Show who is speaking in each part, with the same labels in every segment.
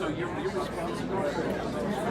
Speaker 1: So you're responsible for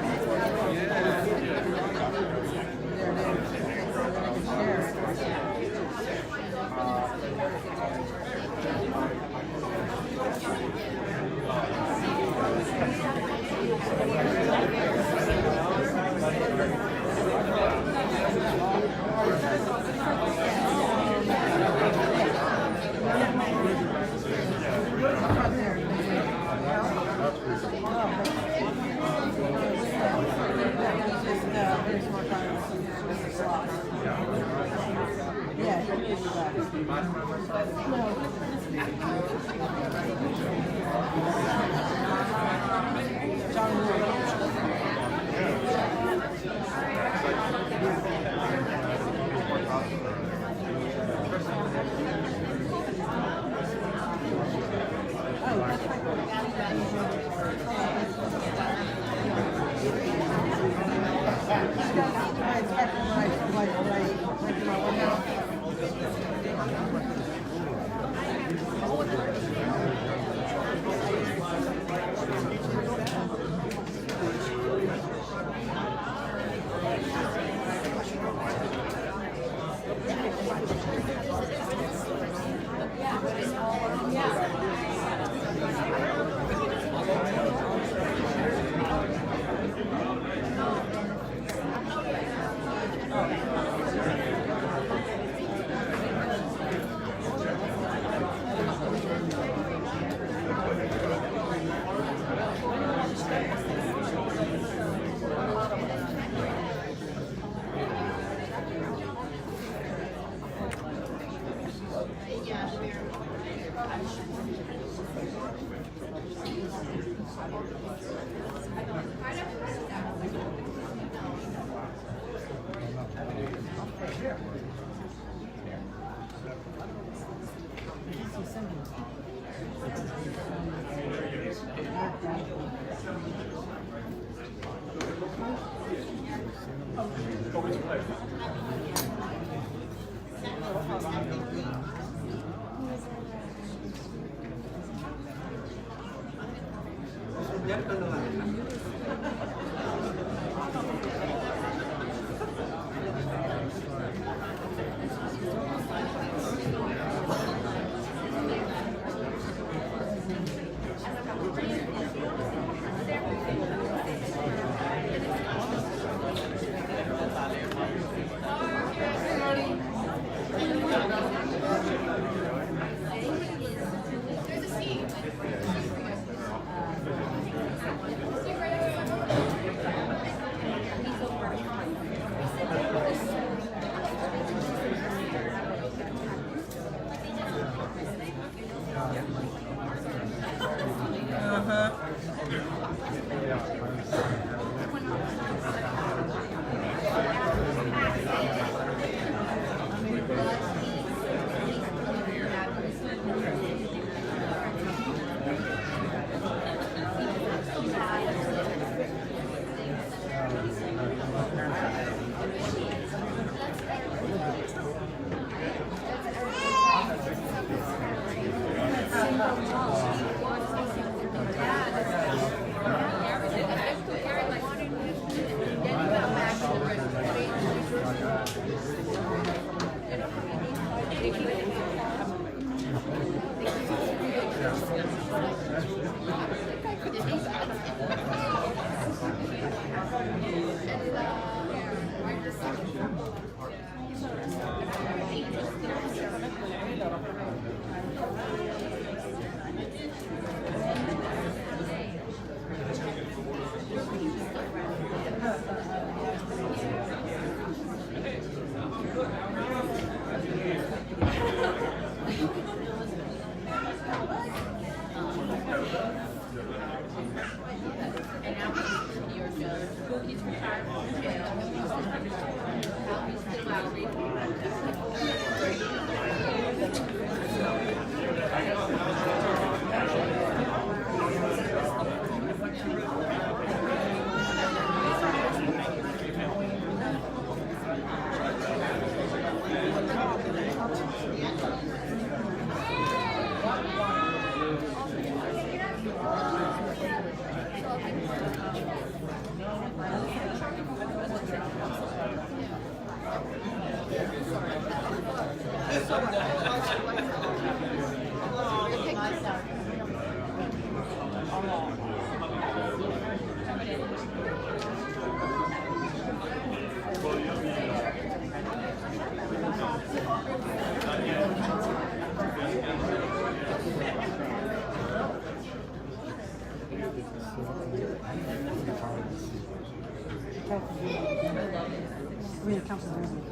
Speaker 1: I mean, Councilwoman.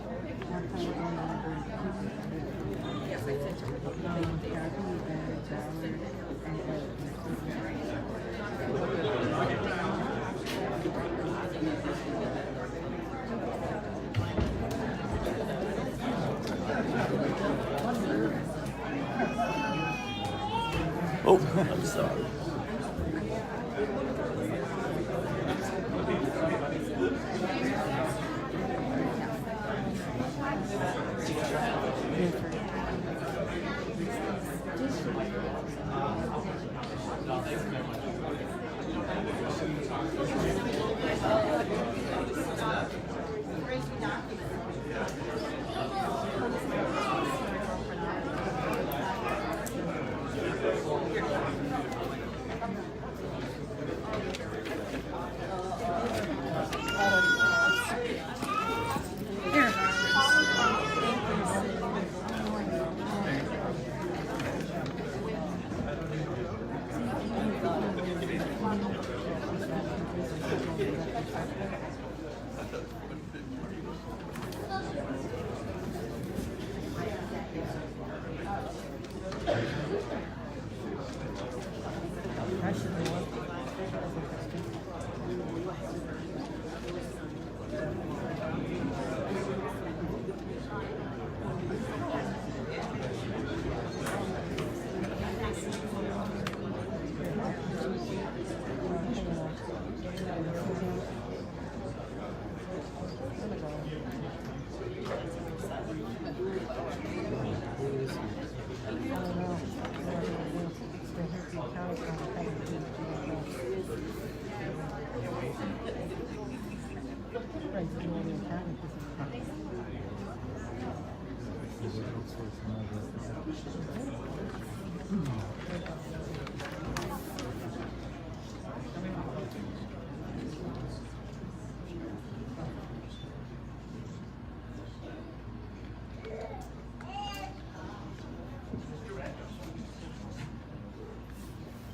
Speaker 1: Yes, I said
Speaker 2: Oh, I'm sorry.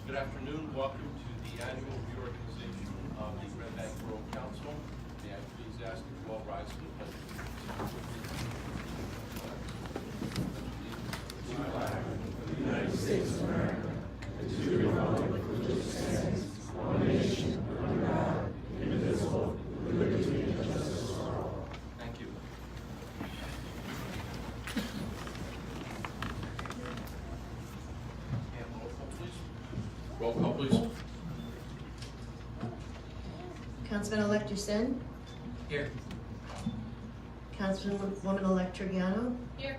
Speaker 3: Good afternoon. Welcome to the annual reorganization of the Red Bank Borough Council. May I please ask if you all rise to the pledge?
Speaker 4: United States of America, and to the republic for which it stands, one nation, under God, indivisible, with liberty and justice for all.
Speaker 3: Thank you. And roll call, please. Roll call, please.
Speaker 5: Councilman-elect Hussein.
Speaker 3: Here.
Speaker 5: Councilwoman-elect Trigiano.
Speaker 6: Here.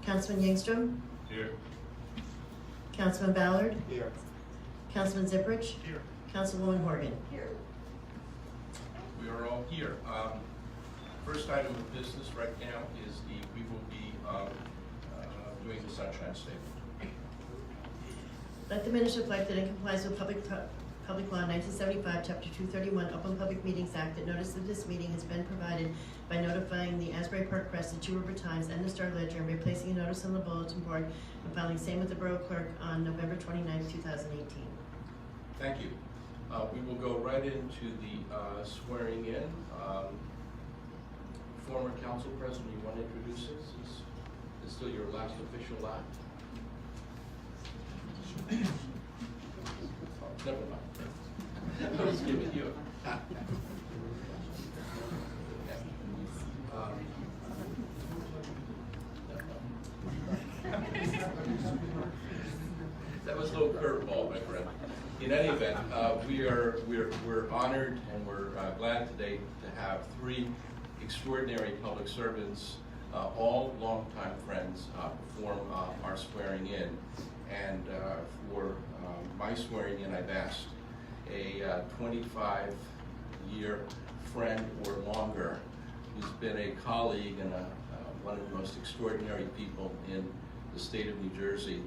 Speaker 5: Councilman Yingstrom.
Speaker 3: Here.
Speaker 5: Councilman Ballard.
Speaker 3: Here.
Speaker 5: Councilman Zipprich.
Speaker 3: Here.
Speaker 5: Councilwoman Horgan.
Speaker 6: Here.
Speaker 3: We are all here. First item of business right now is we will be doing the sunshine statement.
Speaker 5: Let the minutes reflect that in compliance with Public Law 1975, Chapter 231, Open Public Meetings Act, that notice of this meeting has been provided by notifying the Asbury Park Press, the Two River Times, and the Star Ledger, and by placing a notice on the bulletin board and filing same with the Borough Clerk on November 29, 2018.
Speaker 3: Thank you. We will go right into the swearing in. Former council president, you want to introduce us? Is this still your last official act? Oh, never mind. I was giving you a that was a little curveball, my friend. In any event, we're honored and we're glad today to have three extraordinary public servants, all longtime friends, perform our swearing in. And for my swearing in, I've asked a 25-year friend or longer who's been a colleague and one of the most extraordinary people in the state of New Jersey,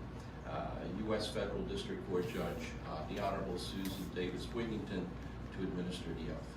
Speaker 3: U.S. Federal District Court Judge, the Honorable Susan Davis Wigington, to administer the oath.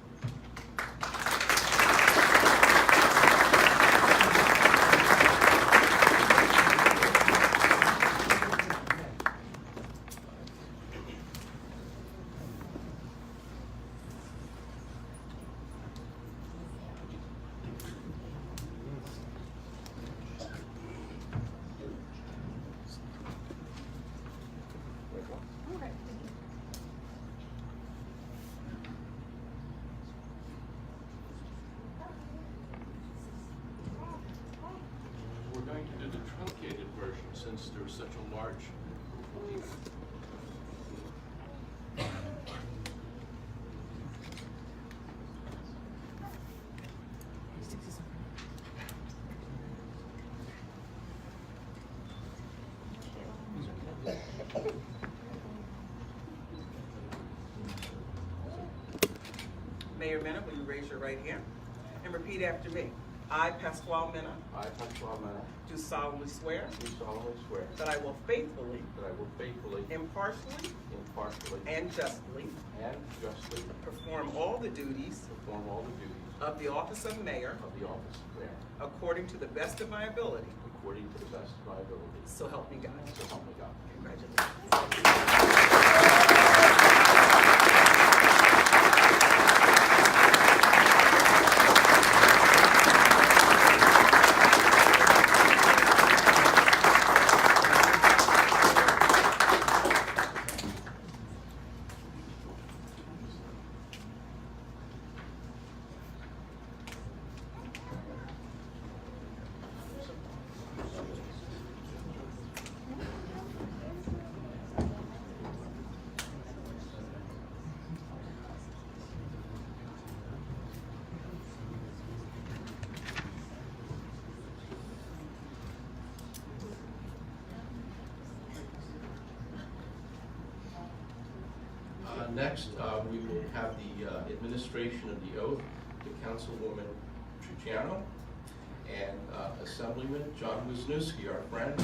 Speaker 3: going to do the truncated version since there's such a large group of people.
Speaker 1: Mayor Mena, will you raise your right hand and repeat after me? I, Pasquale Mena,
Speaker 3: I, Pasquale Mena,
Speaker 1: do solemnly swear
Speaker 3: do solemnly swear
Speaker 1: that I will faithfully,
Speaker 3: that I will faithfully,
Speaker 1: impartially,
Speaker 3: impartially,
Speaker 1: and justly
Speaker 3: and justly
Speaker 1: perform all the duties
Speaker 3: perform all the duties
Speaker 1: of the office of mayor
Speaker 3: of the office of mayor
Speaker 1: according to the best of my ability.
Speaker 3: according to the best of my ability.
Speaker 1: So help me God.
Speaker 3: So help me God.
Speaker 1: Congratulations.
Speaker 3: Next, we will have the administration of the oath to Councilwoman Trigiano, and Assemblyman John Wisniewski, our friend,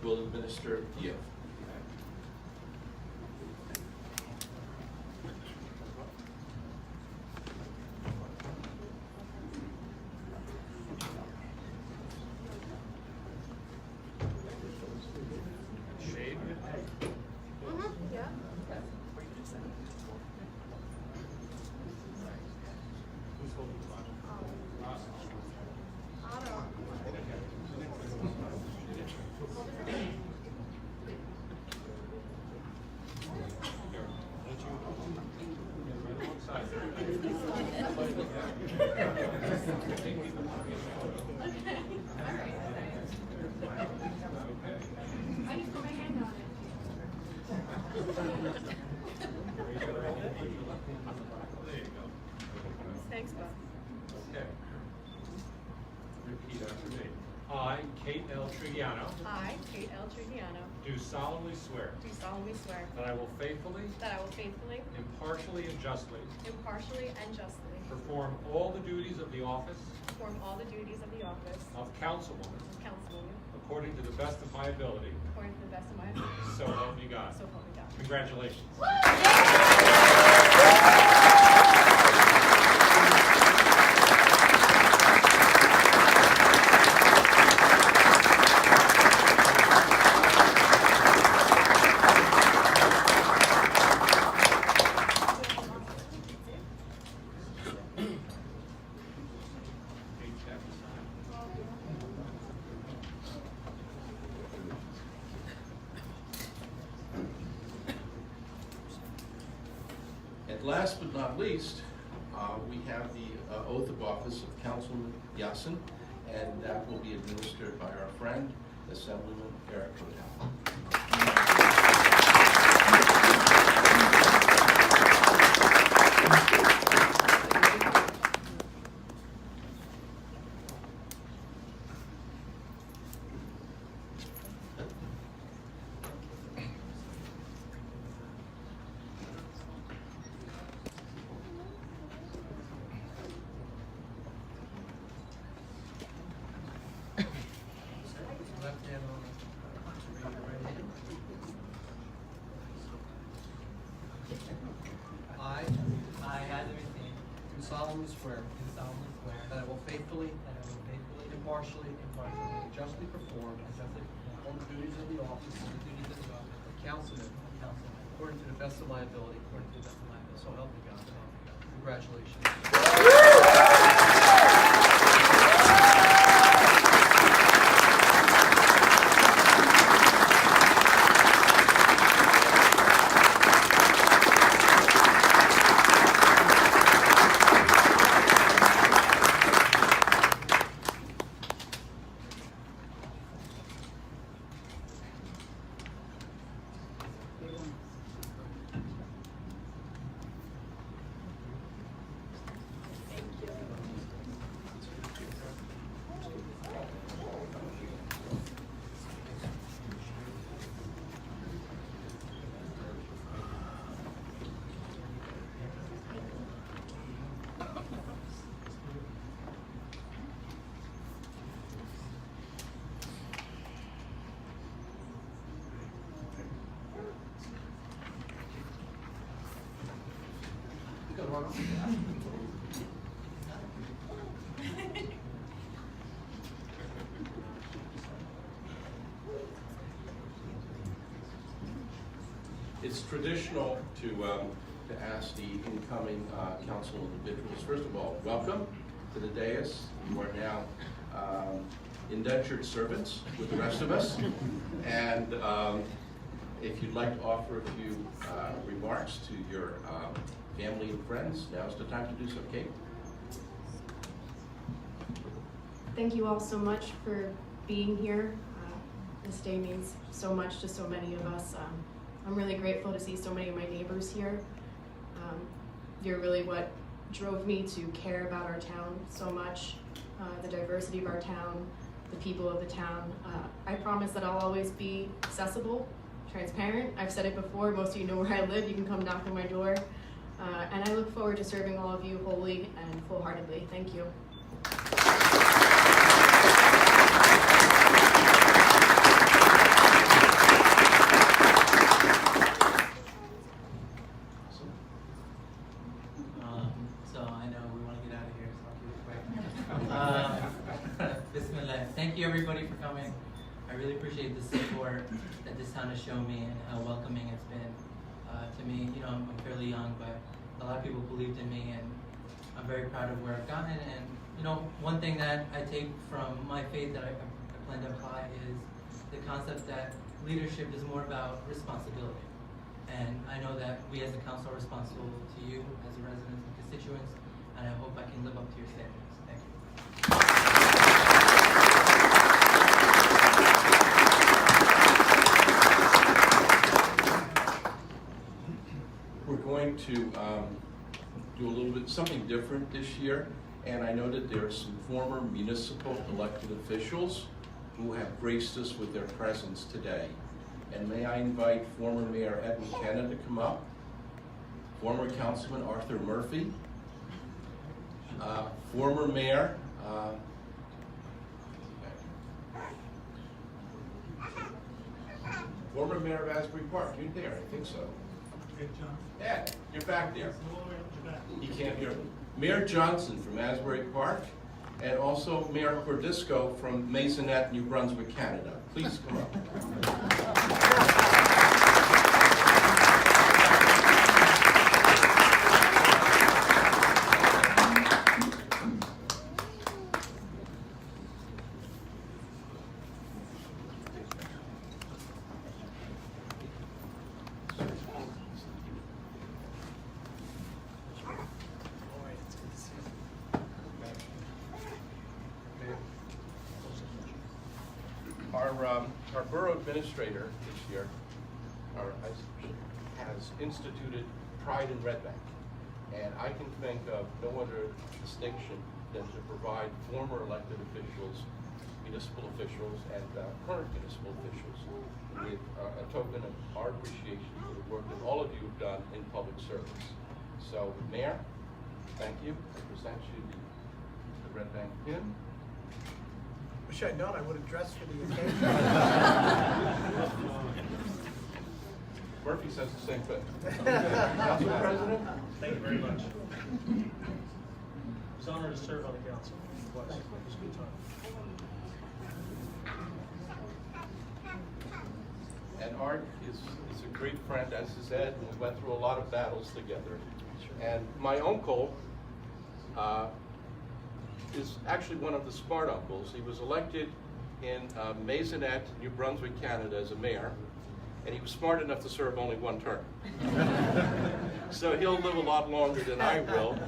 Speaker 3: will administer the oath.
Speaker 6: Thanks, Bob.
Speaker 7: Okay. Repeat after me. I, Kate L. Trigiano,
Speaker 6: I, Kate L. Trigiano,
Speaker 7: do solemnly swear
Speaker 6: do solemnly swear
Speaker 7: that I will faithfully,
Speaker 6: that I will faithfully,
Speaker 7: impartially, and justly
Speaker 6: impartially, and justly
Speaker 7: perform all the duties of the office
Speaker 6: perform all the duties of the office
Speaker 7: of councilwoman
Speaker 6: of councilwoman
Speaker 7: according to the best of my ability.
Speaker 6: according to the best of my ability.
Speaker 7: So help me God.
Speaker 6: So help me God.
Speaker 7: Congratulations.
Speaker 3: And last but not least, we have the oath of office of Councilman Yasin, and that will be administered by our friend, Assemblyman Eric Hotel.
Speaker 8: Left hand on the, raise your right hand. I, Heather Racine, do solemnly swear that I will faithfully, impartially, and justly perform all the duties of the office of councilman according to the best of my ability. So help me God. Congratulations.
Speaker 3: It's traditional to ask the incoming council individuals, first of all, welcome to the dais. You are now indentured servants with the rest of us. And if you'd like to offer a few remarks to your family and friends, now's the time to do so. Kate?
Speaker 6: Thank you all so much for being here. This day means so much to so many of us. I'm really grateful to see so many of my neighbors here. You're really what drove me to care about our town so much, the diversity of our town, the people of the town. I promise that I'll always be accessible, transparent. I've said it before, most of you know where I live. You can come knock on my door. And I look forward to serving all of you wholly and full-heartedly. Thank you.
Speaker 9: So I know we want to get out of here, so I'll keep it quick. Bismillah. Thank you everybody for coming. I really appreciate the support that this town has shown me and how welcoming it's been to me. You know, I'm fairly young, but a lot of people believed in me, and I'm very proud of where I've gotten. And you know, one thing that I take from my faith that I plan to apply is the concept that leadership is more about responsibility. And I know that we as a council are responsible to you as the residents and constituents, and I hope I can live up to your standards. Thank you.
Speaker 3: We're going to do a little bit something different this year, and I know that there are some former municipal elected officials who have graced us with their presence today. And may I invite former Mayor Ed McKenna to come up, former Councilman Arthur Murphy, former Mayor of Asbury Park. You're there, I think so. Yeah, you're back there. He can't hear me. Mayor Johnson from Asbury Park, and also Mayor Cordisco from Maisonette, New Brunswick, Canada. Please come up. Our borough administrator this year has instituted Pride in Red Bank, and I can think of no other distinction than to provide former elected officials, municipal officials, and current municipal officials with a token of our appreciation for the work that all of you have done in public service. So, Mayor, thank you. I present you the Red Bank pin.
Speaker 8: Wish I'd known I would have dressed for the occasion.
Speaker 3: Murphy says the same thing. Council President?
Speaker 10: Thank you very much. It was an honor to serve on the council. It was a good time.
Speaker 3: And Art is a great friend, as is Ed, and we went through a lot of battles together. And my uncle is actually one of the smart uncles. He was elected in Maisonette, New Brunswick, Canada as a mayor, and he was smart enough to serve only one term. So he'll live a lot longer than I will.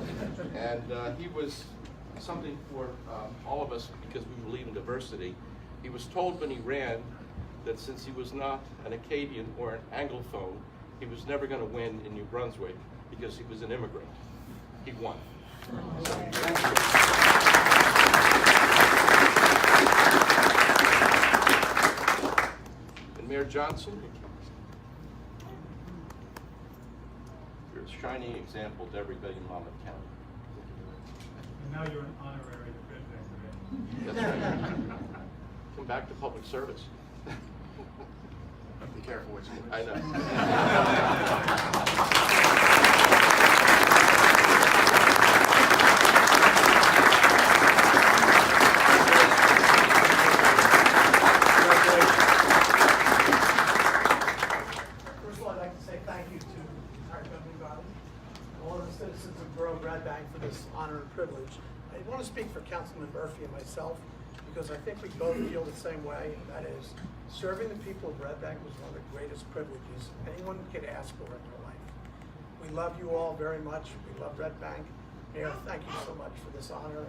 Speaker 3: And he was something for all of us because we believe in diversity. He was told when he ran that since he was not an Acadian or an Anglophone, he was never going to win in New Brunswick because he was an immigrant. He won. So, thank you. And Mayor Johnson, you're a shining example to everybody in Monmouth County.
Speaker 10: And now you're an honorary Red Bank.
Speaker 3: That's right. Come back to public service.
Speaker 2: Be careful what you wish.
Speaker 3: I know.
Speaker 11: Councilman Murphy and myself, because I think we both feel the same way, and that is serving the people of Red Bank was one of the greatest privileges anyone could ask for in their life. We love you all very much. We love Red Bank. Mayor, thank you so much for this honor, and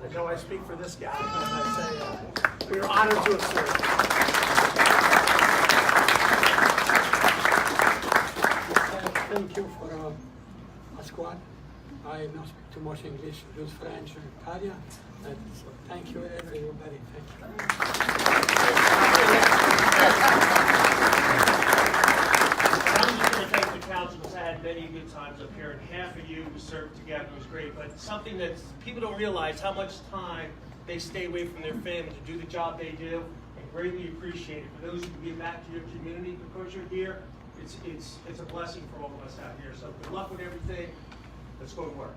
Speaker 11: I know I speak for this guy when I say we are honored to have served.
Speaker 12: Thank you for a squad. I don't speak too much English, just French and Italian. So thank you, everybody. Thank you.
Speaker 10: I'm just going to thank the council because I had many good times up here, and half of you served together was great. But something that people don't realize how much time they stay away from their family to do the job they do, and greatly appreciate it. For those who give back to your community because you're here, it's a blessing for all of us out here. So good luck with everything. Let's go to work.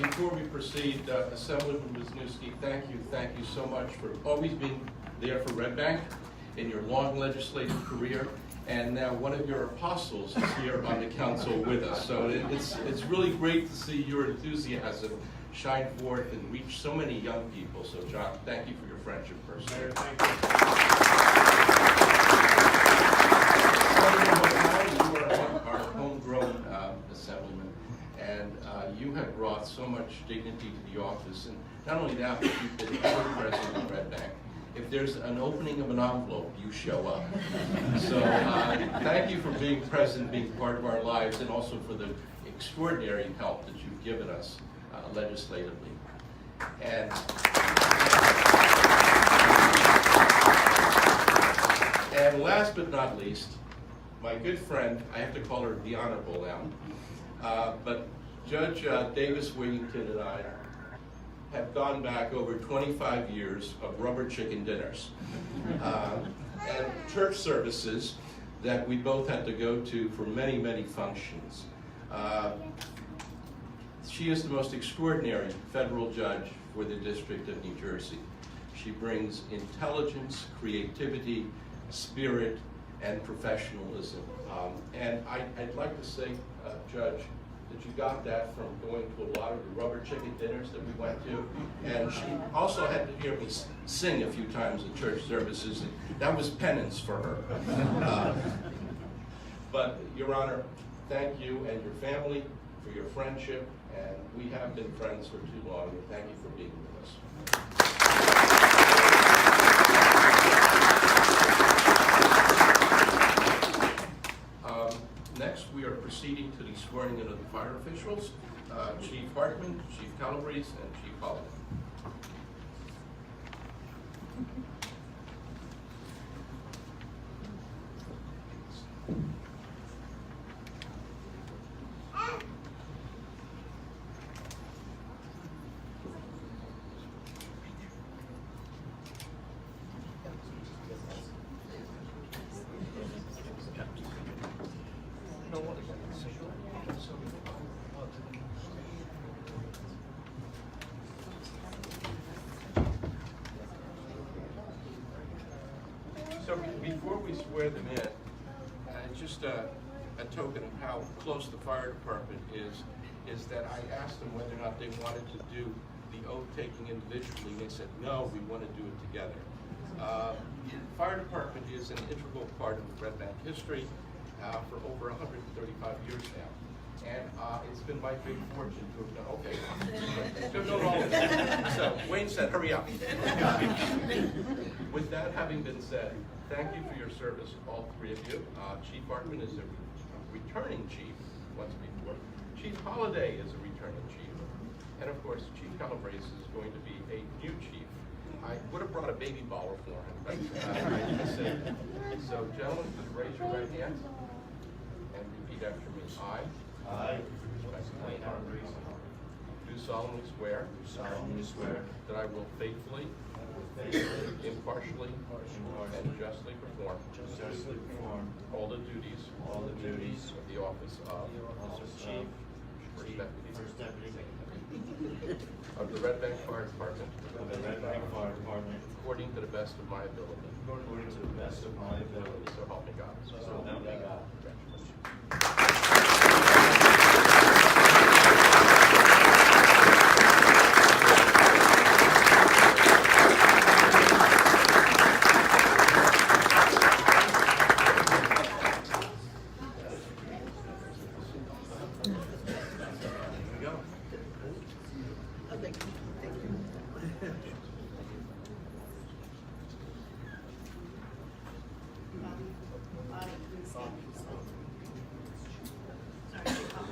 Speaker 3: Before we proceed, Assemblyman Wisniewski, thank you so much for always being there for Red Bank in your long legislative career, and now one of your apostles is here on the council with us. So it's really great to see your enthusiasm shine forth and reach so many young people. So John, thank you for your friendship personally.
Speaker 7: Mayor, thank you.
Speaker 3: You are our homegrown assemblyman, and you have brought so much dignity to the office. And not only that, but you've been ever present in Red Bank. If there's an opening of an envelope, you show up. So thank you for being present, being part of our lives, and also for the extraordinary help that you've given us legislatively. And last but not least, my good friend, I have to call her the Honorable now, but Judge Davis Wigington and I have gone back over 25 years of rubber chicken dinners and church services that we both had to go to for many, many functions. She is the most extraordinary federal judge for the District of New Jersey. She brings intelligence, creativity, spirit, and professionalism. And I'd like to say, Judge, that you got that from going to a lot of the rubber chicken dinners that we went to. And she also had to hear me sing a few times at church services, and that was penance for her. But, Your Honor, thank you and your family for your friendship, and we have been friends for too long, and thank you for being with us. Next, we are proceeding to the swearing in of the fire officials, Chief Hartman, Chief Calabrese, and Chief Holiday. So before we swear them in, just a token of how close the fire department is that I asked them whether or not they wanted to do the oath taking individually. They said, no, we want to do it together. Fire department is an integral part of Red Bank history for over 135 years now. And it's been my big fortune to have done, okay. So Wayne said, hurry up. With that having been said, thank you for your service, all three of you. Chief Hartman is a returning chief once before. Chief Holiday is a returning chief. And of course, Chief Calabrese is going to be a new chief. I would have brought a baby baller for him, but I didn't say that. So gentlemen, just raise your right hand and repeat after me. I, do solemnly swear that I will faithfully, impartially, and justly perform all the duties of the office of chief First deputy of the Red Bank Fire Department according to the best of my ability.
Speaker 4: according to the best of my ability.
Speaker 3: So help me God.
Speaker 4: So help me God.
Speaker 3: Congratulations.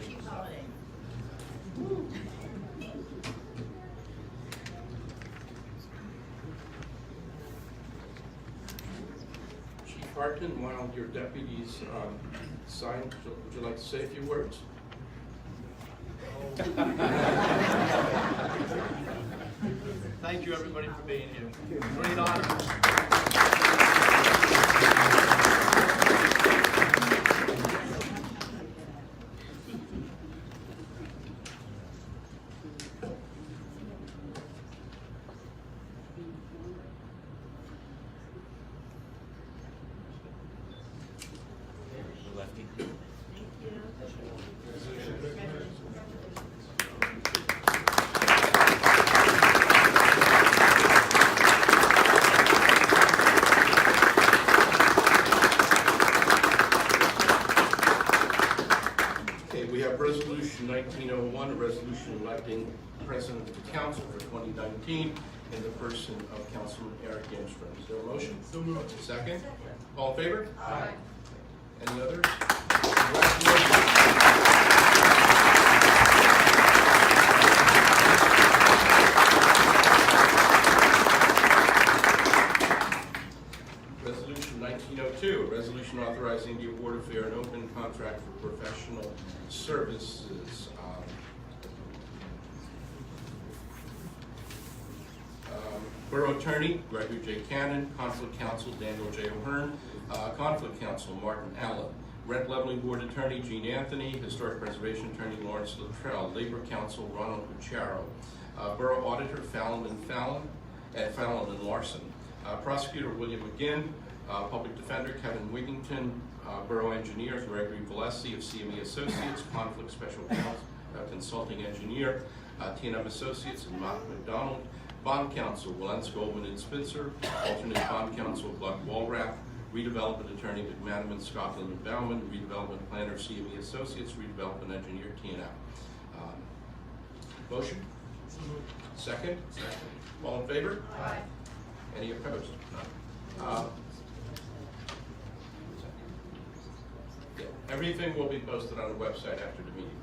Speaker 5: Chief Holiday.
Speaker 3: Chief Hartman, while your deputies sign, would you like to say a few words?
Speaker 8: Thank you, everybody, for being here. Great honor.
Speaker 3: Okay, we have Resolution 1901, a resolution electing President of the Council for 2019 in the person of Councilman Eric Amsterdam. Is there a motion? So moved. Second? All in favor? Aye. Any others? Congratulations. Resolution 1902, a resolution authorizing the award of fair and open contract for professional services. Borough Attorney Gregory J. Cannon, Conflict Counsel Daniel J. O'Hearn, Conflict Counsel Martin Allen, Rent Leveling Board Attorney Gene Anthony, Historic Preservation Attorney Lawrence Luttrell, Labor Counsel Ronald Cucharo, Borough Auditor Fallon and Larson, Prosecutor William McGinn, Public Defender Kevin Wigington, Borough Engineer Gregory Valesi of CME Associates, Conflict Special Consulting Engineer T&M Associates and Mark McDonald, Bond Counsel Wilens Goldman and Spitzer, Alternate Bond Counsel Gluck Walrath, Redevelopment Attorney McManaman, Scotland and Bauman, Redevelopment Planner CME Associates, Redevelopment Engineer T&M. Motion? Second? All in favor?
Speaker 8: Aye.
Speaker 3: Any opposed? None. Yeah, everything will be posted on the website after the meeting.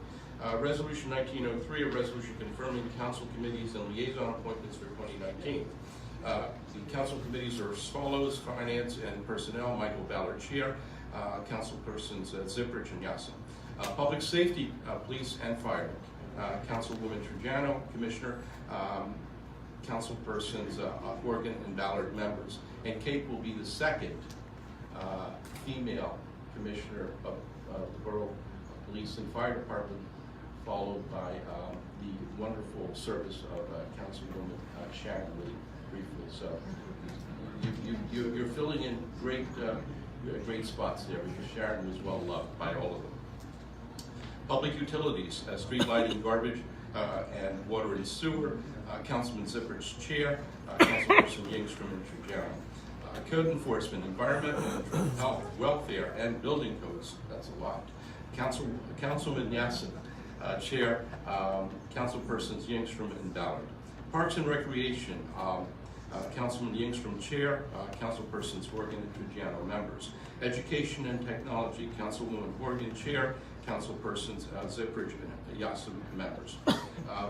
Speaker 3: Resolution 1903, a resolution confirming council committees and liaison appointments for 2019. The council committees are as follows: Finance and Personnel, Michael Ballard Chair, Councilpersons Zipprich and Yassin. Public Safety, Police and Fire, Councilwoman Trujano, Commissioner, Councilpersons Horgan and Ballard members. And Kate will be the second female commissioner of the Borough Police and Fire Department, followed by the wonderful service of Councilwoman Sharon Lee briefly. So you're filling in great spots there, because Sharon was well loved by all of them. Public Utilities, Street Lighting, Garbage, and Water and Sewer, Councilman Zippert's Chair, Councilperson Yingstrom and Trujano. Code Enforcement, Environmental Control, Health, Welfare, and Building Codes, that's a lot. Councilman Yassin, Chair, Councilpersons Yingstrom and Ballard. Parks and Recreation, Councilman Yingstrom, Chair, Councilpersons Horgan and Trujano, members. Education and Technology, Councilwoman Horgan, Chair, Councilpersons Zipprich and Yassin, members.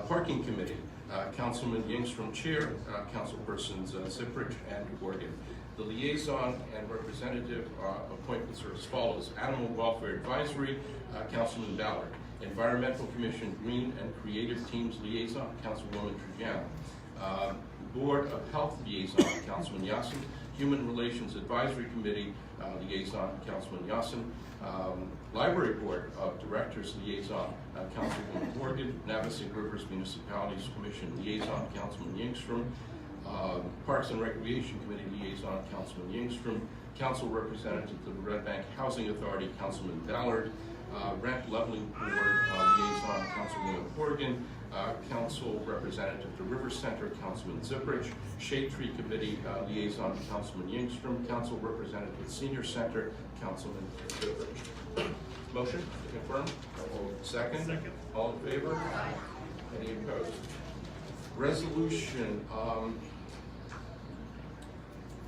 Speaker 3: Parking Committee, Councilman Yingstrom, Chair, Councilpersons Zipprich and Horgan. The liaison and representative appointments are as follows: Animal Welfare Advisory, Councilman Ballard. Environmental Commission, Green and Creative Teams Liaison, Councilwoman Trujano. Board of Health Liaison, Councilman Yassin. Human Relations Advisory Committee liaison, Councilman Yassin. Library Board of Directors liaison, Councilwoman Morgan. Navasink Rivers Municipalities Commission liaison, Councilman Yingstrom. Parks and Recreation Committee liaison, Councilman Yingstrom. Council Representative to the Red Bank Housing Authority, Councilman Ballard. Rent Leveling Board liaison, Councilwoman Horgan. Council Representative to River Center, Councilman Zipprich. Shade Tree Committee liaison, Councilman Yingstrom. Council Representative to Senior Center, Councilman Zipprich. Motion to confirm? Second?
Speaker 10: Second.
Speaker 3: All in favor? Any opposed? Resolution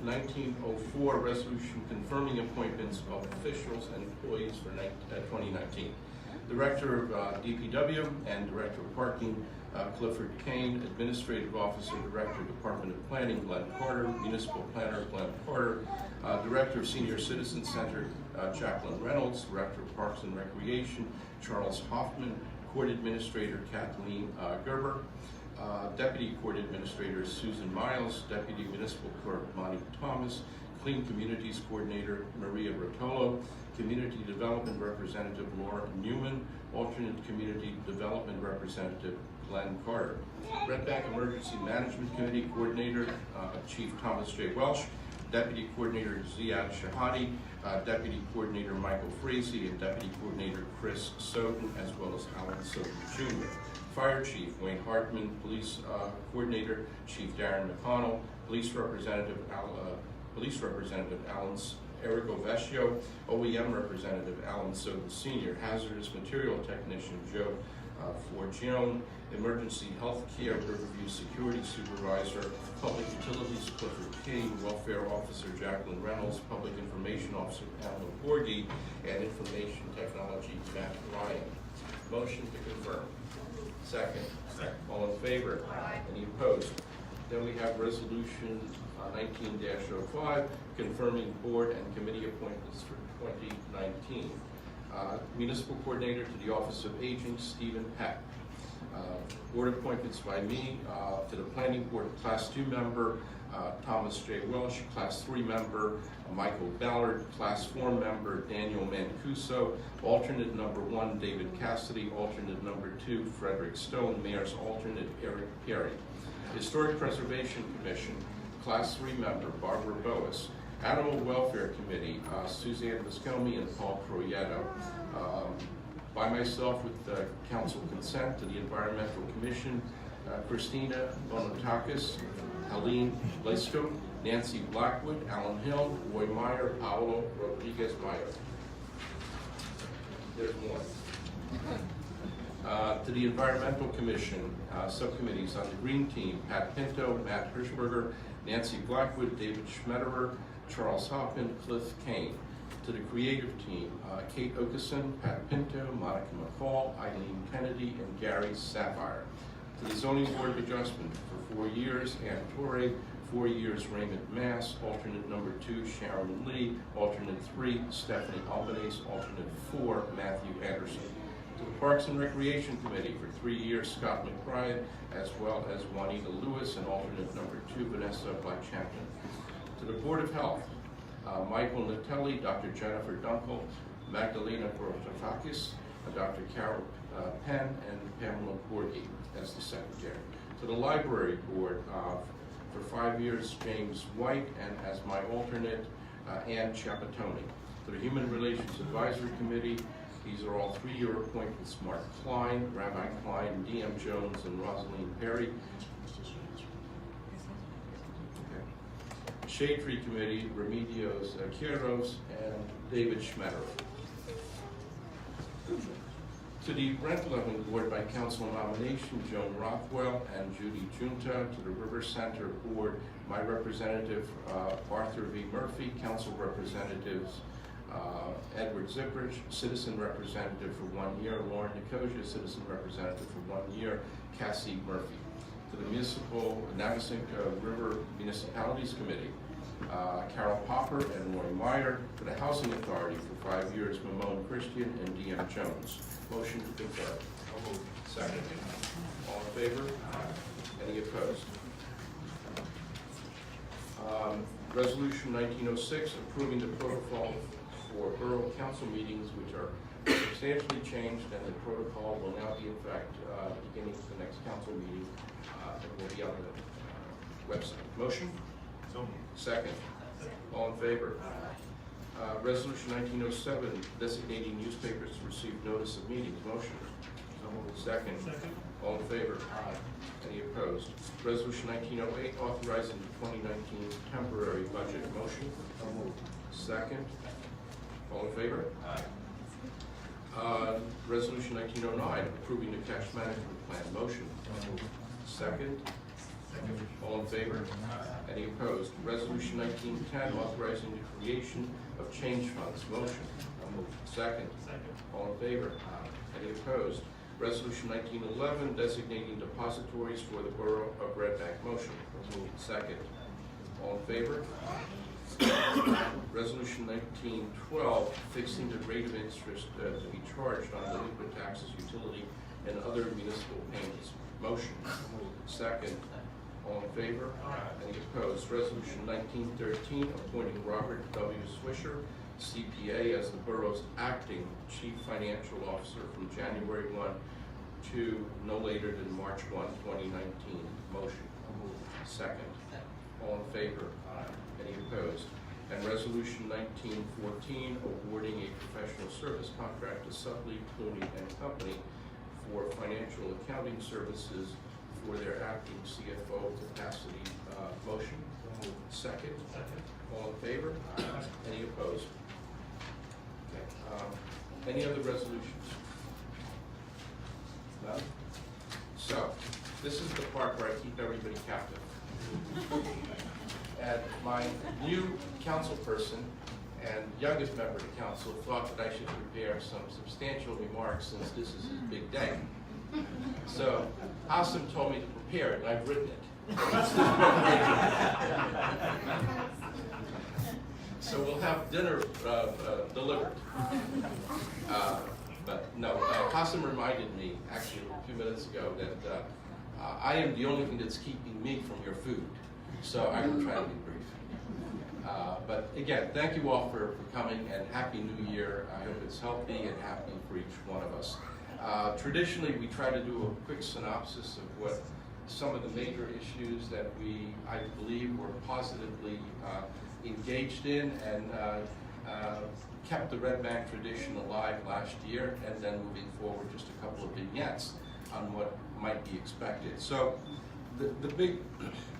Speaker 3: 1904, resolution confirming appointments of officials and employees for 2019. Director of DPW and Director of Parking, Clifford Kane. Administrative Officer, Director, Department of Planning, Glenn Carter. Municipal Planner, Glenn Carter. Director of Senior Citizen Center, Jacqueline Reynolds. Director of Parks and Recreation, Charles Hoffman. Court Administrator, Kathleen Gerber. Deputy Court Administrator, Susan Miles. Deputy Municipal Clerk, Monty Thomas. Clean Communities Coordinator, Maria Rotolo. Community Development Representative, Laura Newman. Alternate Community Development Representative, Glenn Carter. Red Bank Emergency Management Committee Coordinator, Chief Thomas J. Welsh. Deputy Coordinator, Ziad Shahadi. Deputy Coordinator, Michael Frazee. And Deputy Coordinator, Chris Soden, as well as Alan Soden Jr. Fire Chief, Wayne Hartman. Police Coordinator, Chief Darren McConnell. Police Representative, Alan Erico Vecchio. OEM Representative, Alan Soden Sr. Hazardous Material Technician, Joe Forgione. Emergency Health Care Riverview Security Supervisor. Public Utilities, Clifford King. Welfare Officer, Jacqueline Reynolds. Public Information Officer, Alan Borghi. And Information Technology, Matt Ryan. Motion to confirm. Second. Second. All in favor? Aye. Any opposed? Then we have resolution 19-05, confirming board and committee appointments for 2019. Municipal Coordinator to the Office of Aging, Stephen Peck. Board appointments by me to the Planning Board, Class 2 member, Thomas J. Welsh. Class 3 member, Michael Ballard. Class 4 member, Daniel Mancuso. Alternate number 1, David Cassidy. Alternate number 2, Frederick Stone. Mayor's alternate, Eric Perry. Historic Preservation Commission, Class 3 member, Barbara Boas. Animal Welfare Committee, Suzanne Viscomi and Paul Croietto. By myself, with council consent, to the Environmental Commission, Christina Bonotakis, Helene Lesko, Nancy Blackwood, Alan Hill, Roy Meyer, Paolo Rodriguez Meyer. There's more. To the Environmental Commission, subcommittees on the Green Team, Pat Pinto, Matt Hirschberger, Nancy Blackwood, David Schmetterer, Charles Hoffman, Cliff Kane. To the Creative Team, Kate Okeson, Pat Pinto, Monica McCall, Eileen Kennedy, and Gary Sapphire. To the Zoning Board of Adjustment for 4 years, Ann Torre. 4 years, Raymond Mass. Alternate number 2, Sharon Lee. Alternate 3, Stephanie Albanese. Alternate 4, Matthew Anderson. To the Parks and Recreation Committee for 3 years, Scott McBride, as well as Juanita Lewis, and alternate number 2, Vanessa Black-Champion. To the Board of Health, Michael Natelli, Dr. Jennifer Dunkel, Magdalena Grotafakis, Dr. Carol Penn, and Pamela Borghi as the Secretary. To the Library Board, for 5 years, James White, and as my alternate, Ann Chapatoni. To the Human Relations Advisory Committee, these are all 3-year appointments: Mark Klein, Rabbi Klein, D.M. Jones, and Rosaline Perry. Shade Tree Committee, Remedios Quiros, and David Schmetterer. To the Rent Leveling Board by council nomination, Joan Rothwell and Judy Junta. To the River Center Board, my representative, Arthur V. Murphy. Council representatives, Edward Zipprich. Citizen representative for 1 year, Lauren Nicosia. Citizen representative for 1 year, Cassie Murphy. To the Municipal Navasink River Municipalities Committee, Carol Popper and Roy Meyer. To the Housing Authority for 5 years, Mamone Christian and D.M. Jones. Motion to confirm. Second. All in favor? Any opposed? Resolution 1906, approving the protocol for borough council meetings, which are substantially changed, and the protocol will now be in fact beginning of the next council meeting. It will be on the website. Motion?
Speaker 7: So moved.
Speaker 3: Second. All in favor? Resolution 1907, designating newspapers to receive notice of meetings. Motion? Second. All in favor? Any opposed? Resolution 1908, authorizing the 2019 temporary budget. Motion? Second. All in favor? Resolution 1909, approving the cash management plan. Motion? Second. All in favor? Any opposed? Resolution 1910, authorizing the creation of change funds. Motion? Second. All in favor? Any opposed? Resolution 1911, designating depositories for the Borough of Red Bank. Motion? Second. All in favor? Resolution 1912, fixing the rate of interest to be charged on delinquent taxes, utility, and other municipal payments. Motion? Second. All in favor? Any opposed? Resolution 1913, appointing Robert W. Swisher, CPA, as the borough's acting chief financial officer from January 1 to no later than March 1, 2019. Motion? Second. All in favor? Any opposed? And Resolution 1914, awarding a professional service contract to Sutley, Clooney and Company for financial accounting services for their acting CFO capacity. Motion? Second. All in favor? Any opposed? Okay. Any other resolutions? None? So, this is the part where I keep everybody captive. And my new council person and youngest member of the council thought that I should prepare some substantial remarks since this is his big day. So Hassan told me to prepare it, and I've written it. So we'll have dinner delivered. But no, Hassan reminded me, actually a few minutes ago, that I am the only thing that's keeping me from your food. So I will try to be brief. But again, thank you all for coming, and Happy New Year. I hope it's healthy and happy for each one of us. Traditionally, we try to do a quick synopsis of what some of the major issues that I believe, were positively engaged in and kept the Red Bank tradition alive last year, and then moving forward, just a couple of vignettes on what might be expected. So the big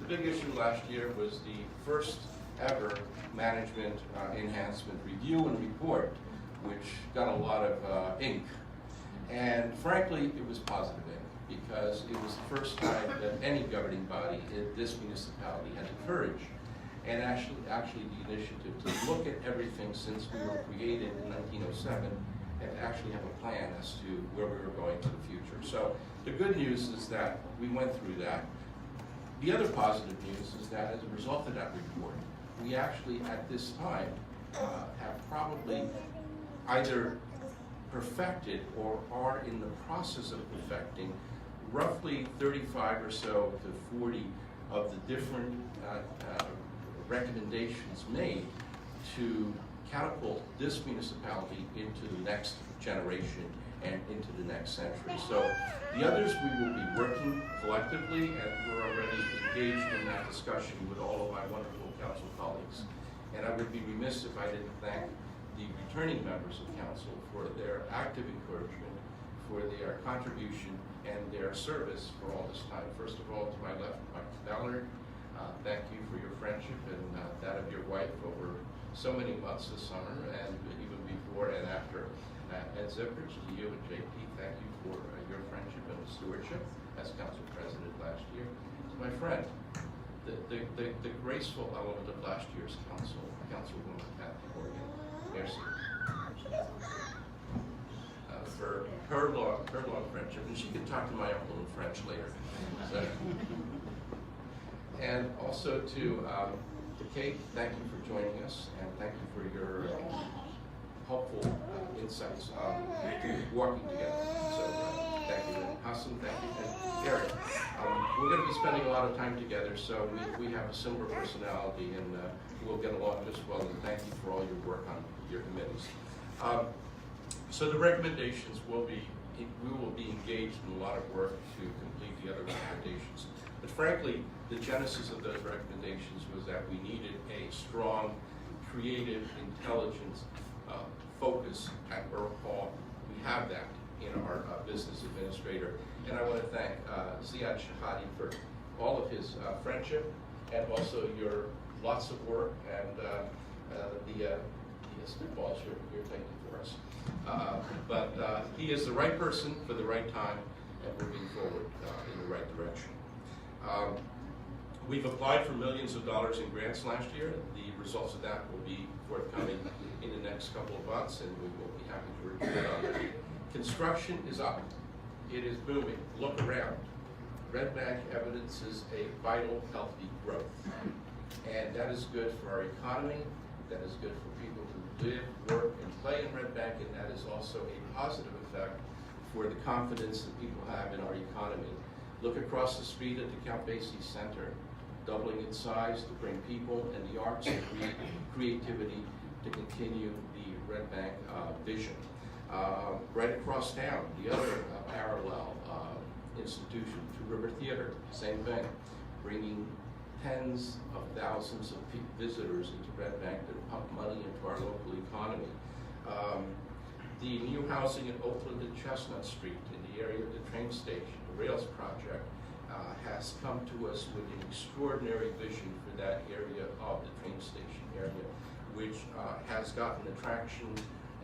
Speaker 3: issue last year was the first ever management enhancement review and report, which got a lot of ink. And frankly, it was positive ink, because it was the first time that any governing body in this municipality had the courage and actually the initiative to look at everything since we were created in 1907 and actually have a plan as to where we were going to the future. So the good news is that we went through that. The other positive news is that as a result of that report, we actually at this time have probably either perfected or are in the process of perfecting roughly 35 or so to 40 of the different recommendations made to catapult this municipality into the next generation and into the next century. So the others we will be working collectively, and we're already engaged in that discussion with all of my wonderful council colleagues. And I would be remiss if I didn't thank the returning members of council for their active encouragement, for their contribution and their service for all this time. First of all, to my left, Mike Ballard, thank you for your friendship and that of your wife over so many months this summer and even before and after. Ed Zippers, to you and JP, thank you for your friendship and stewardship as council president last year. To my friend, the graceful element of last year's councilwoman Kathy Morgan, merci. For her long friendship, and she can talk to my uncle in French later. So. And also to Kate, thank you for joining us, and thank you for your helpful insights on working together. So thank you. Awesome, thank you. And Eric, we're going to be spending a lot of time together, so we have a similar personality, and we'll get along just well, and thank you for all your work on your committees. So the recommendations will be, we will be engaged in a lot of work to complete the other recommendations. But frankly, the genesis of those recommendations was that we needed a strong, creative, intelligent focus at Borough Hall. We have that in our business administrator. And I want to thank Ziad Shahadi for all of his friendship and also your lots of work and the spitballs you're taking for us. But he is the right person for the right time and moving forward in the right direction. We've applied for millions of dollars in grants last year. The results of that will be forthcoming in the next couple of months, and we will be happy to report on that. Construction is up. It is booming. Look around. Red Bank evidences a vital, healthy growth. And that is good for our economy. That is good for people who live, work, and play in Red Bank, and that is also a positive effect for the confidence that people have in our economy. Look across the street at the Count Basie Center, doubling its size to bring people and the arts and creativity to continue the Red Bank vision. Right across town, the other parallel institution, Two River Theater, same thing, bringing tens of thousands of visitors into Red Bank that pump money into our local economy. The new housing at Oakland and Chestnut Street in the area of the train station, the Rails project, has come to us with an extraordinary vision for that area of the train station area, which has gotten attraction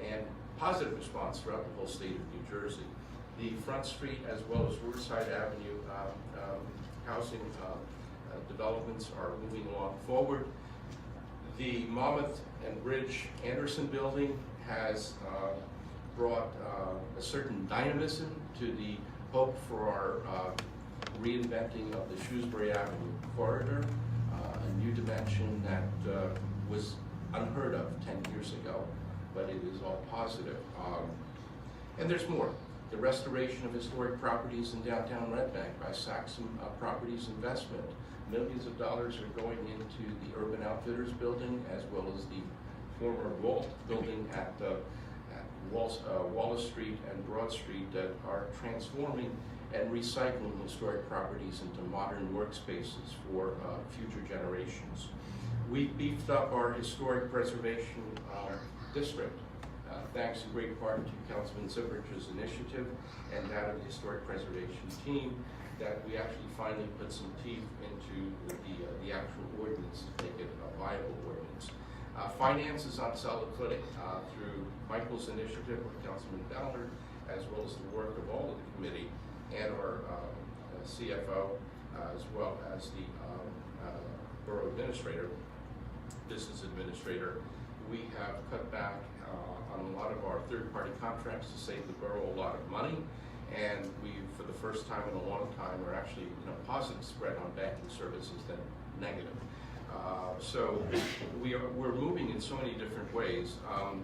Speaker 3: and positive response throughout the whole state of New Jersey. The Front Street as well as Riverside Avenue housing developments are moving along forward. The Monmouth and Bridge Anderson building has brought a certain dynamism to the hope for our reinventing of the Shrewsbury Avenue corridor, a new dimension that was unheard of 10 years ago, but it is all positive. And there's more. The restoration of historic properties in downtown Red Bank by Saxon Properties Investment. Millions of dollars are going into the Urban Outfitters building as well as the former Walt building at Wallace Street and Broad Street that are transforming and recycling historic properties into modern workspaces for future generations. We beefed up our historic preservation district, thanks in great part to Councilman Zipperich's initiative and that of the historic preservation team, that we actually finally put some teeth into the actual ordinance to make it a viable ordinance. Finance is on solid footing through Michael's initiative with Councilman Ballard, as well as the work of all of the committee and our CFO, as well as the borough administrator, business administrator. We have cut back on a lot of our third-party contracts to save the borough a lot of money, and we, for the first time in a long time, are actually positive spread on banking services than negative. So we're moving in so many different ways. One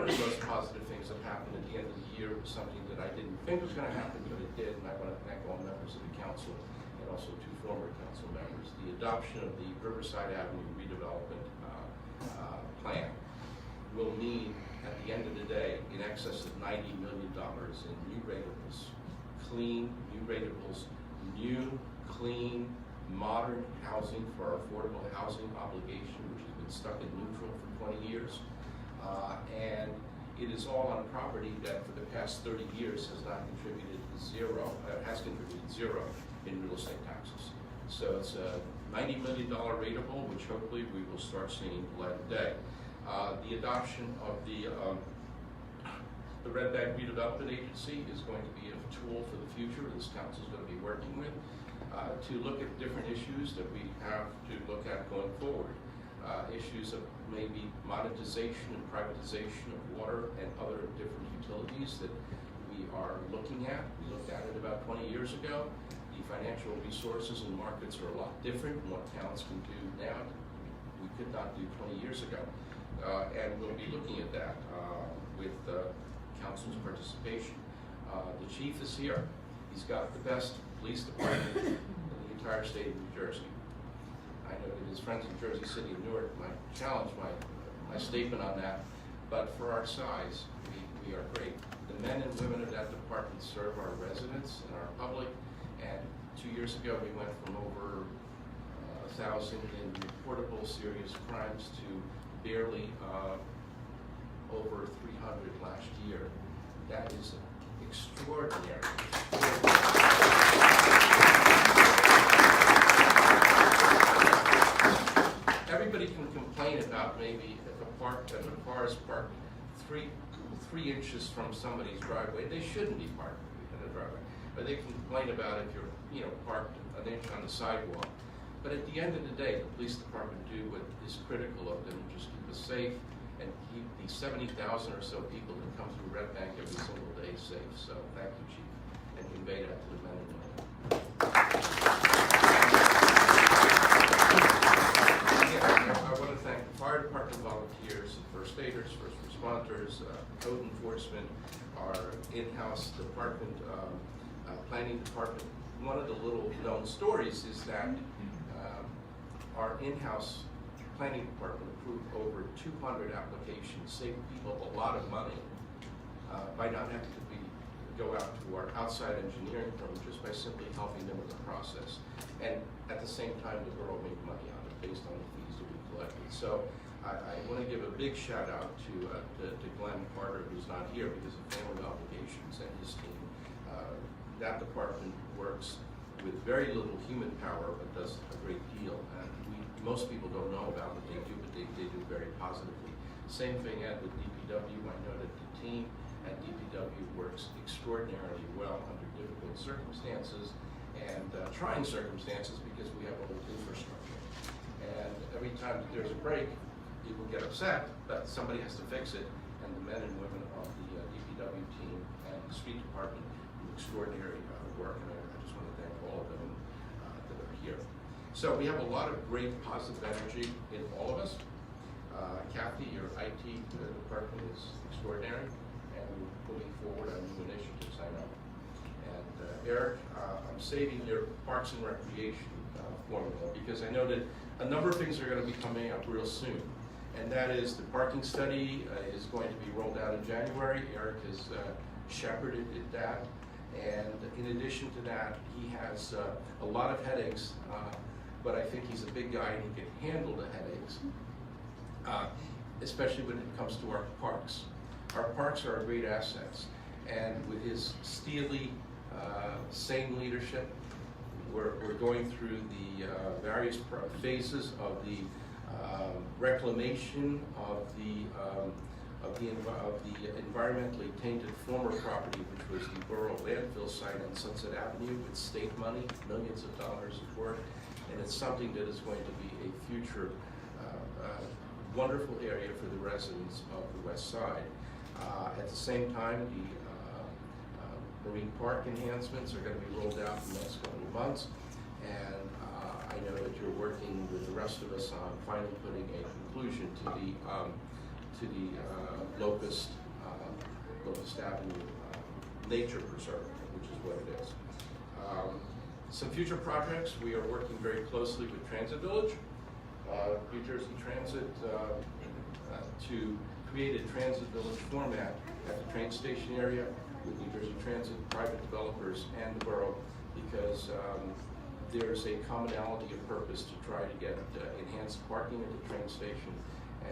Speaker 3: of the most positive things that happened at the end of the year was something that I didn't think was going to happen, but it did, and I want to thank all members of the council and also two former council members. The adoption of the Riverside Avenue redevelopment plan will mean, at the end of the day, in excess of $90 million in new ratables, clean, new, clean, modern housing for our affordable housing obligation, which has been stuck in neutral for 20 years. And it is all on property that for the past 30 years has not contributed zero in real estate taxes. So it's a $90 million ratable, which hopefully we will start seeing light of day. The adoption of the Red Bank Redevelopment Agency is going to be a tool for the future. This council is going to be working with to look at different issues that we have to look at going forward. Issues of maybe monetization and privatization of water and other different utilities that we are looking at. We looked at it about 20 years ago. The financial resources and markets are a lot different than what towns can do now. We could not do 20 years ago. And we'll be looking at that with council's participation. The chief is here. He's got the best police department in the entire state of New Jersey. I know that his friends in Jersey City and Newark might challenge my statement on that, but for our size, we are great. The men and women of that department serve our residents and our public, and 2 years ago we went from over 1,000 in reportable serious crimes to barely over 300 last year. That is extraordinary. Everybody can complain about maybe if a car is parked three inches from somebody's driveway. They shouldn't be parked in a driveway. But they can complain about if you're parked an inch on the sidewalk. But at the end of the day, the police department do what is critical of them, just keep us safe and keep the 70,000 or so people that come through Red Bank every single day safe. So thank you, Chief, and convey that to the men and women. I want to thank the fire department volunteers, first aiders, first responders, code enforcement, our in-house department, planning department. One of the little known stories is that our in-house planning department approved over 200 applications, saving people a lot of money by not having to go out to our outside engineering firm, just by simply helping them with the process. And at the same time, the borough made money on it based on the fees that we collected. So I want to give a big shout out to Glenn Carter, who's not here because of family obligations, and his team. That department works with very little human power, but does a great deal. And most people don't know about what they do, but they do very positively. Same thing with DPW. I know that the team at DPW works extraordinarily well under difficult circumstances and trying circumstances because we have old infrastructure. And every time that there's a break, people get upset, but somebody has to fix it. And the men and women of the DPW team and the street department do extraordinary work. And I just want to thank all of them that are here. So we have a lot of great positive energy in all of us. Kathy, your IT department is extraordinary, and we're moving forward on new initiatives, I know. And Eric, I'm saving your Parks and Recreation formula because I know that a number of things are going to be coming up real soon. And that is the parking study is going to be rolled out in January. Eric has shepherded that. And in addition to that, he has a lot of headaches, but I think he's a big guy and he can handle the headaches, especially when it comes to our parks. Our parks are our great assets, and with his steely, sane leadership, we're going through the various phases of the reclamation of the environmentally tainted former property, which was the borough landfill site on Sunset Avenue with state money, millions of dollars of work, and it's something that is going to be a future wonderful area for the residents of the West Side. At the same time, the Marine Park enhancements are going to be rolled out in the next couple of months, and I know that you're working with the rest of us on finally putting a conclusion to the Locust Avenue Nature Preserve, which is what it is. Some future projects, we are working very closely with Transit Village, New Jersey Transit, to create a Transit Village format at the train station area with New Jersey Transit, private developers, and the borough, because there's a commonality of purpose to try to get enhanced parking at the train station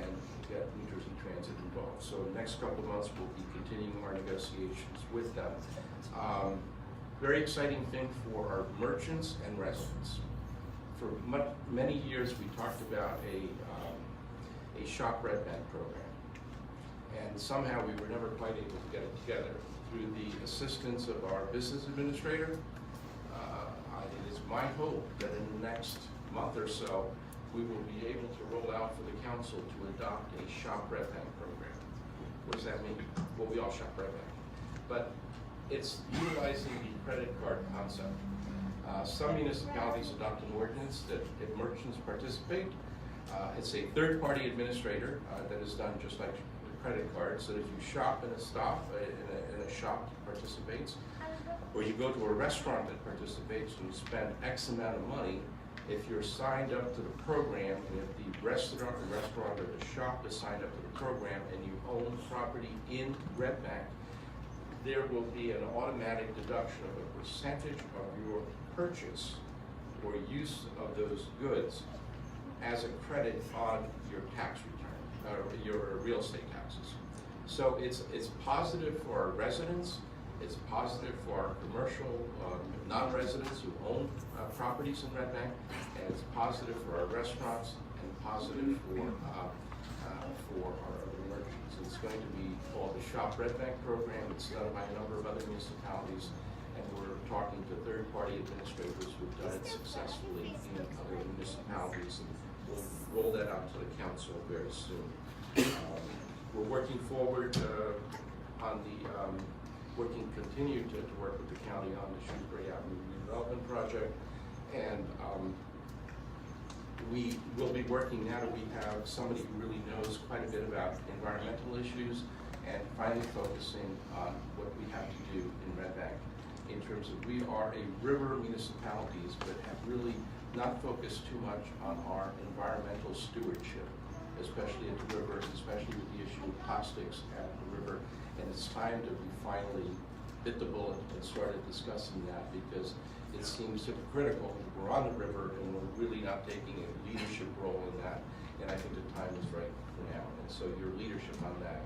Speaker 3: and get New Jersey Transit involved. So the next couple of months we'll be continuing our negotiations with them. Very exciting thing for our merchants and residents. For many years we talked about a Shop Red Bank program, and somehow we were never quite able to get it together. Through the assistance of our business administrator, it is my hope that in the next month or so we will be able to roll out for the council to adopt a Shop Red Bank program. What does that mean? Well, we all shop Red Bank, but it's utilizing the credit card concept. Some municipalities adopt an ordinance that if merchants participate, it's a third-party administrator that is done just like credit card, so that if you shop in a shop that participates, or you go to a restaurant that participates and you spend X amount of money, if you're signed up to the program, and if the restaurant or the shop is signed up to the program, and you own property in Red Bank, there will be an automatic deduction of a percentage of your purchase or use of those goods as a credit on your tax return, or your real estate taxes. So it's positive for our residents, it's positive for our commercial non-residents who own properties in Red Bank, and it's positive for our restaurants and positive for our other merchants. It's going to be called the Shop Red Bank program. It's done by a number of other municipalities, and we're talking to third-party administrators who've done it successfully in other municipalities, and we'll roll that out to the council very soon. We're working forward continue to work with the county on the Shrewsbury Avenue redevelopment project, and we will be working now that we have somebody who really knows quite a bit about environmental issues, and finally focusing on what we have to do in Red Bank in terms of we are a river municipalities, but have really not focused too much on our environmental stewardship, especially at the river, especially with the issue of plastics at the river. And it's time that we finally bit the bullet and started discussing that, because it seems hypocritical that we're on the river and we're really not taking a leadership role in that. And I think the time is right for now. And so your leadership on that,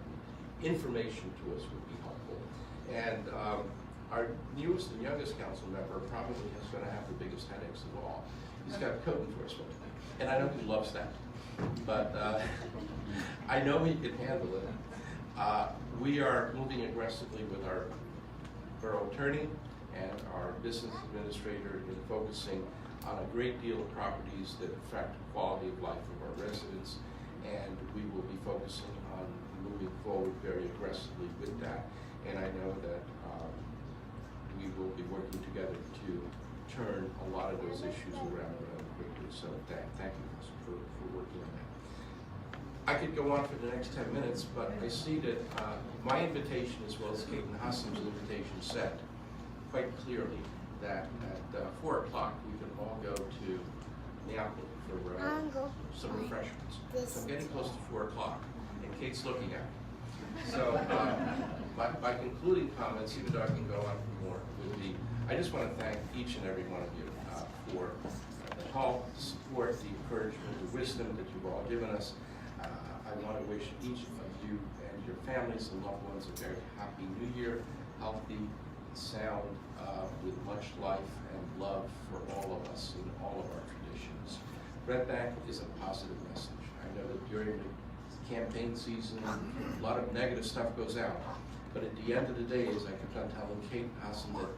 Speaker 3: information to us would be helpful. And our newest and youngest council member probably is going to have the biggest headaches of all. He's got code enforcement, and I know he loves that, but I know he can handle it. We are moving aggressively with our borough attorney and our business administrator in focusing on a great deal of properties that affect the quality of life of our residents, and we will be focusing on moving forward very aggressively with that. And I know that we will be working together to turn a lot of those issues around rather quickly. So thank you for working on that. I could go on for the next 10 minutes, but I see that my invitation, as well as Kate and Hassan's invitation, said quite clearly that at 4 o'clock we can all go to Neapoli for some refreshments. So I'm getting close to 4 o'clock, and Kate's looking at me. So my concluding comments, even though I can go on for more, would be I just want to thank each and every one of you for the help, the support, the encouragement, the wisdom that you've all given us. I want to wish each of you and your families and loved ones a very happy New Year, healthy, sound, with much life and love for all of us in all of our traditions. Red Bank is a positive message. I know that during the campaign season, a lot of negative stuff goes out. But at the end of the day, as I kept on telling Kate and Hassan, that,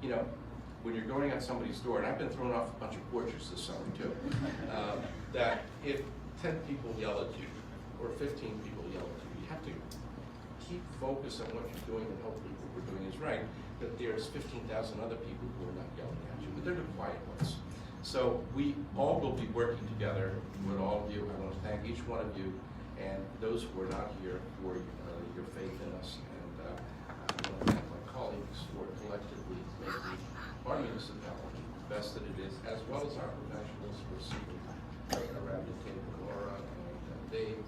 Speaker 3: you know, when you're going on somebody's door, and I've been throwing off a bunch of portraits this summer too, that if 10 people yell at you, or 15 people yell at you, you have to keep focus on what you're doing and hopefully what we're doing is right, that there's 15,000 other people who are not yelling at you, but they're the quiet ones. So we all will be working together with all of you. I want to thank each one of you and those who are not here for your faith in us. And I want to thank my colleagues for collectively making our municipality the best that it is, as well as our professionals who are sitting around the table, Laura and Dave,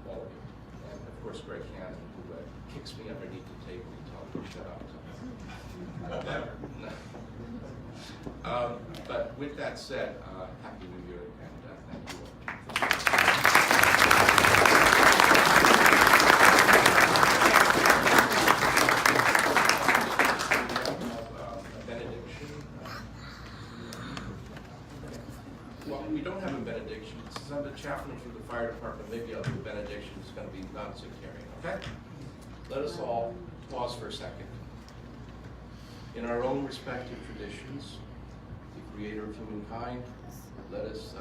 Speaker 3: all of you. And of course, Greg Hannon, who kicks me underneath the table and tells me to shut up. But with that said, Happy New Year, and thank you all. Well, we don't have a benediction. Since I'm the chaplain for the fire department, maybe I'll do a benediction. It's going to be non-sectarian, okay? Let us all pause for a second. In our own respective traditions, the creator of humankind, let us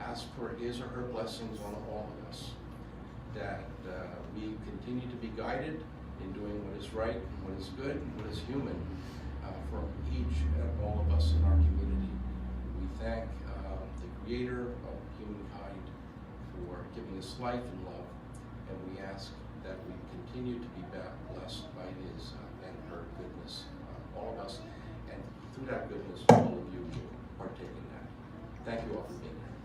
Speaker 3: ask for his or her blessings on all of us, that we continue to be guided in doing what is right, what is good, what is human for each and all of us in our community. We thank the creator of humankind for giving us life and love, and we ask that we continue to be blessed by his and her goodness, all of us, and through that goodness, all of you will partake in that. Thank you all for being here.